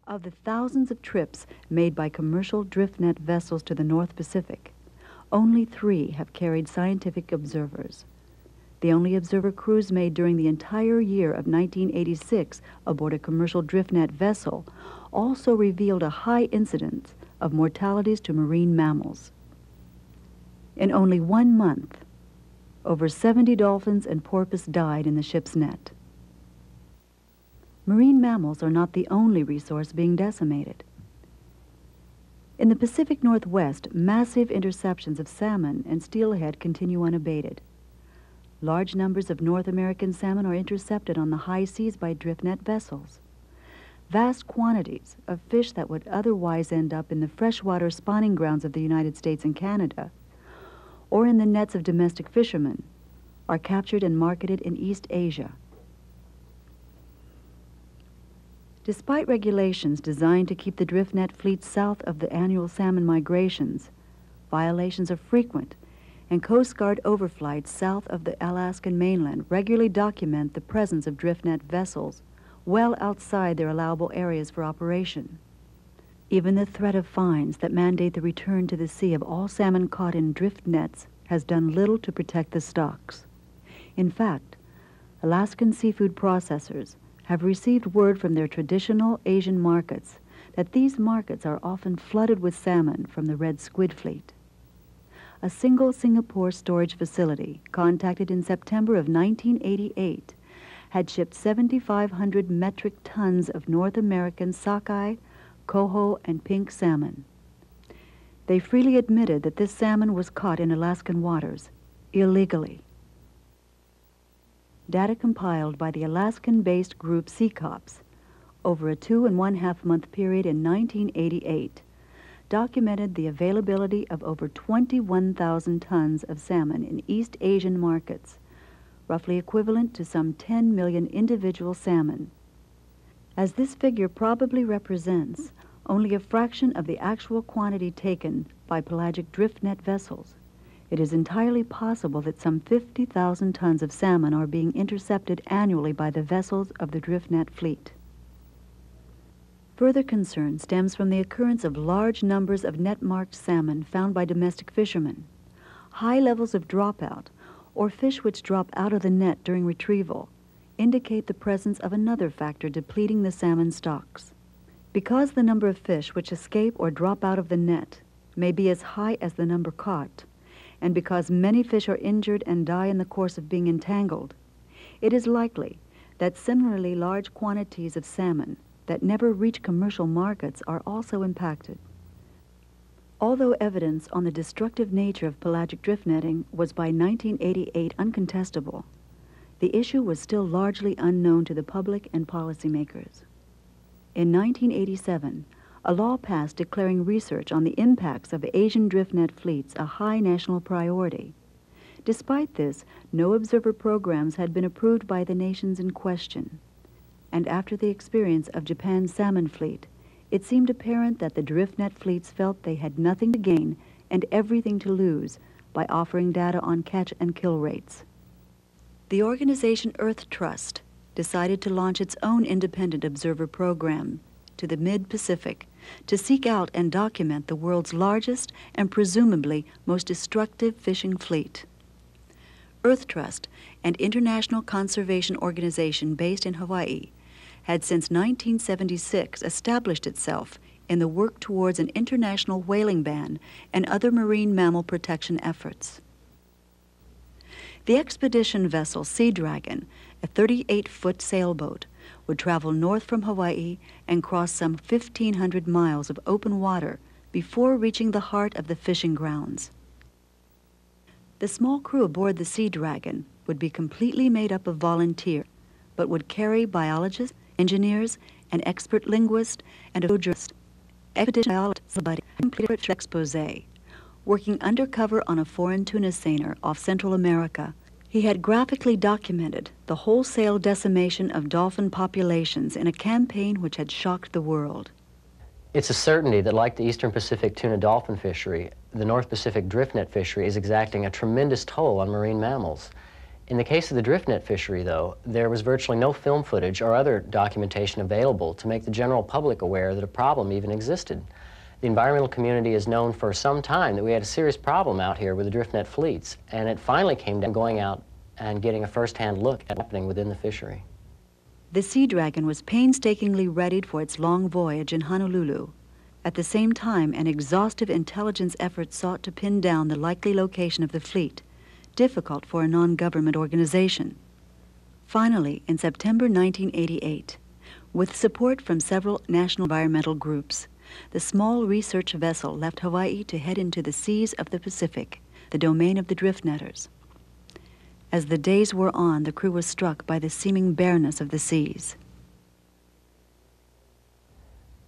Of the thousands of trips made by commercial driftnet vessels to the North Pacific, only 3 have carried scientific observers. The only observer cruise made during the entire year of 1986 aboard a commercial driftnet vessel also revealed a high incidence of mortalities to marine mammals. In only 1 month, over 70 dolphins and porpoise died in the ship's net. Marine mammals are not the only resource being decimated. In the Pacific Northwest, massive interceptions of salmon and steelhead continue unabated. Large numbers of North American salmon are intercepted on the high seas by driftnet vessels. Vast quantities of fish that would otherwise end up in the freshwater spawning grounds of the United States and Canada, or in the nets of domestic fishermen, are captured and marketed in East Asia. Despite regulations designed to keep the driftnet fleet south of the annual salmon migrations, violations are frequent, and Coast Guard overflights south of the Alaskan mainland regularly document the presence of driftnet vessels well outside their allowable areas for operation. Even the threat of fines that mandate the return to the sea of all salmon caught in drift nets has done little to protect the stocks. In fact, Alaskan seafood processors have received word from their traditional Asian markets that these markets are often flooded with salmon from the red squid fleet. A single Singapore storage facility, contacted in September of 1988, had shipped 7,500 metric tons of North American sockeye, coho, and pink salmon. They freely admitted that this salmon was caught in Alaskan waters, illegally. Data compiled by the Alaskan-based group Seacops over a 2.5-month period in 1988 documented the availability of over 21,000 tons of salmon in East Asian markets, roughly equivalent to some 10 million individual salmon. As this figure probably represents only a fraction of the actual quantity taken by pelagic driftnet vessels, it is entirely possible that some 50,000 tons of salmon are being intercepted annually by the vessels of the driftnet fleet. Further concern stems from the occurrence of large numbers of net-marked salmon found by domestic fishermen. High levels of dropout, or fish which drop out of the net during retrieval, indicate the presence of another factor depleting the salmon stocks. Because the number of fish which escape or drop out of the net may be as high as the number caught, and because many fish are injured and die in the course of being entangled, it is likely that similarly large quantities of salmon that never reach commercial markets are also impacted. Although evidence on the destructive nature of pelagic drift netting was by 1988 uncontestable, the issue was still largely unknown to the public and policymakers. In 1987, a law passed declaring research on the impacts of Asian driftnet fleets a high national priority. Despite this, no observer programs had been approved by the nations in question. And after the experience of Japan's salmon fleet, it seemed apparent that the driftnet fleets felt they had nothing to gain and everything to lose by offering data on catch and kill rates. The organization Earthtrusts decided to launch its own independent observer program to the mid-Pacific to seek out and document the world's largest and presumably most destructive fishing fleet. Earthtrusts, an international conservation organization based in Hawaii, had since 1976 established itself in the work towards an international whaling ban and other marine mammal protection efforts. The expedition vessel Sea Dragon, a 38-foot sailboat, would travel north from Hawaii and cross some 1,500 miles of open water before reaching the heart of the fishing grounds. The small crew aboard the Sea Dragon would be completely made up of volunteers, but would carry biologists, engineers, an expert linguist, and a jurist. Expedition biologist completed an expose, working undercover on a foreign tuna seiner off Central America. He had graphically documented the wholesale decimation of dolphin populations in a campaign which had shocked the world. It's a certainty that, like the Eastern Pacific tuna dolphin fishery, the North Pacific driftnet fishery is exacting a tremendous toll on marine mammals. In the case of the Driftnet fishery, though, there was virtually no film footage or other documentation available to make the general public aware that a problem even existed. The environmental community has known for some time that we had a serious problem out here with the Driftnet fleets, and it finally came down going out and getting a first-hand look at what's happening within the fishery. The Sea Dragon was painstakingly readied for its long voyage in Honolulu. At the same time, an exhaustive intelligence effort sought to pin down the likely location of the fleet, difficult for a non-government organization. Finally, in September 1988, with support from several national environmental groups, the small research vessel left Hawaii to head into the seas of the Pacific, the domain of the driftnetters. As the days wore on, the crew was struck by the seeming bareness of the seas.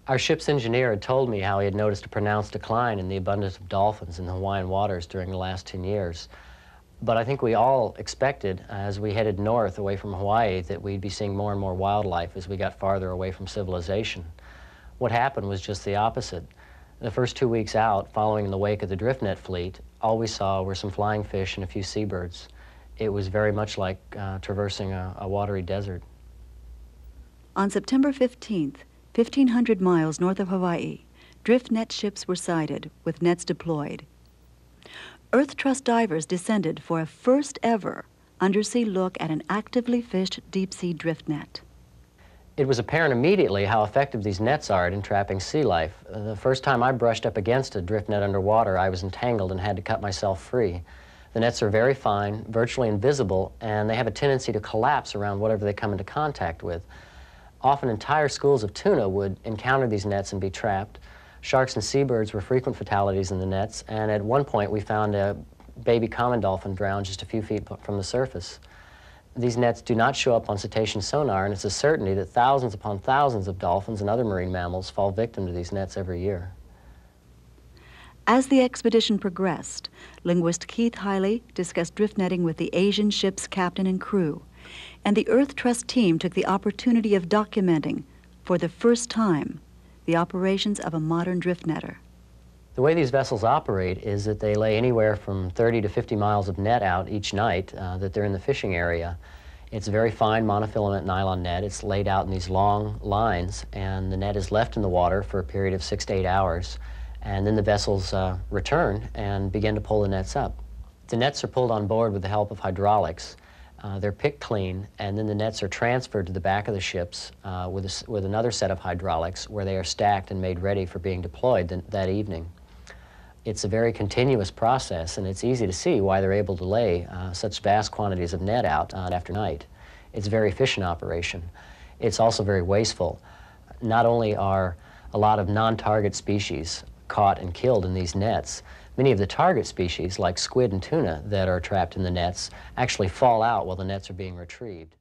Our ship's engineer had told me how he had noticed a pronounced decline in the abundance of dolphins in the Hawaiian waters during the last 10 years. But I think we all expected, as we headed north away from Hawaii, that we'd be seeing more and more wildlife as we got farther away from civilization. What happened was just the opposite. The first 2 weeks out, following in the wake of the Driftnet fleet, all we saw were some flying fish and a few seabirds. It was very much like traversing a watery desert. On September 15th, 1,500 miles north of Hawaii, Driftnet ships were sighted, with nets deployed. Earthtrusts divers descended for a first-ever undersea look at an actively fished deep-sea driftnet. It was apparent immediately how effective these nets are at entrapping sea life. The first time I brushed up against a driftnet underwater, I was entangled and had to cut myself free. The nets are very fine, virtually invisible, and they have a tendency to collapse around whatever they come into contact with. Often entire schools of tuna would encounter these nets and be trapped. Sharks and seabirds were frequent fatalities in the nets, and at one point we found a baby common dolphin drowned just a few feet from the surface. These nets do not show up on cetacean sonar, and it's a certainty that thousands upon thousands of dolphins and other marine mammals fall victim to these nets every year. As the expedition progressed, linguist Keith Hiley discussed drift netting with the Asian ship's captain and crew, and the Earthtrusts team took the opportunity of documenting, for the first time, the operations of a modern drift netter. The way these vessels operate is that they lay anywhere from 30 to 50 miles of net out each night that they're in the fishing area. It's a very fine monofilament nylon net. It's laid out in these long lines, and the net is left in the water for a period of 6 to 8 hours. And then the vessels return and begin to pull the nets up. The nets are pulled on board with the help of hydraulics. They're picked clean, and then the nets are transferred to the back of the ships with another set of hydraulics where they are stacked and made ready for being deployed that evening. It's a very continuous process, and it's easy to see why they're able to lay such vast quantities of net out after night. It's a very efficient operation. It's also very wasteful. Not only are a lot of non-target species caught and killed in these nets, many of the target species, like squid and tuna that are trapped in the nets, actually fall out while the nets are being retrieved.